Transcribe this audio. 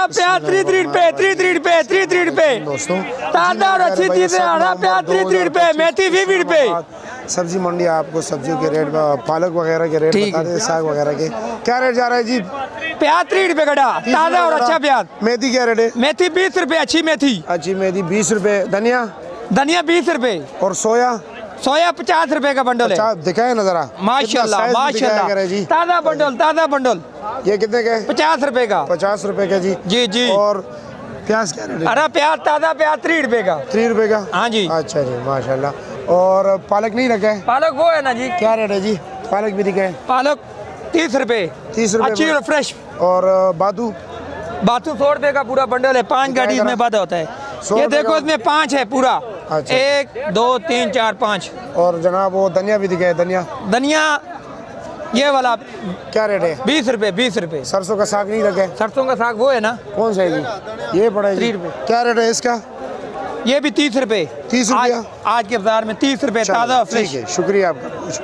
हरा प्याज 33 रुपए 33 रुपए 33 रुपए दोस्तों ताजा और अच्छी चीजें हरा प्याज 33 रुपए मेथी 20 रुपए। सब्जी मंडी आपको सब्जियों के रेट, पालक वगैरह के रेट ठीक बता दें, साग वगैरह के क्या रेट जा रहा है जी? प्याज 30 रुपए कटा, ताजा और अच्छा प्याज। मेथी क्या रेट है? मेथी 20 रुपए, अच्छी मेथी। अच्छी मेथी 20 रुपए। धनिया धनिया 20 रुपए। और सोया? सोया 50 रुपए का बंडल है। दिखाए ना जरा, माशाल्लाह माशाल्लाह जी। ताजा बंडल ये कितने के? 50 रुपए का। 50 रुपए का जी। जी जी। और प्याज क्या रेट है? हरा प्याज ताजा प्याज 30 रुपए का। 3 रुपए का? हाँ जी। अच्छा जी माशाल्लाह। और पालक नहीं रखा है? पालक वो है ना जी। क्या रेट है जी? पालक भी दिखाए। पालक 30 रुपए 30 रुपए अच्छी और फ्रेश। और बादू? बातू 100 रुपए का पूरा बंडल है, 5 गाड़ी इसमें बंद होता है। ये देखो इसमें 5 है पूरा। अच्छा। 1 2 3 4 5। और जनाब वो धनिया भी दिखाए। धनिया ये वाला क्या रेट है? 20 रुपए 20 रुपए। सरसों का साग नहीं रखा है? सरसों का साग वो है ना। कौन सा है जी? ये पड़ा है 30 जी। रुपए। क्या रेट है इसका? ये भी 30 रुपए। 30 रुपया? आज के बाजार में 30 रुपए ताजा और फ्रेश। ठीक है, शुक्रिया आपका।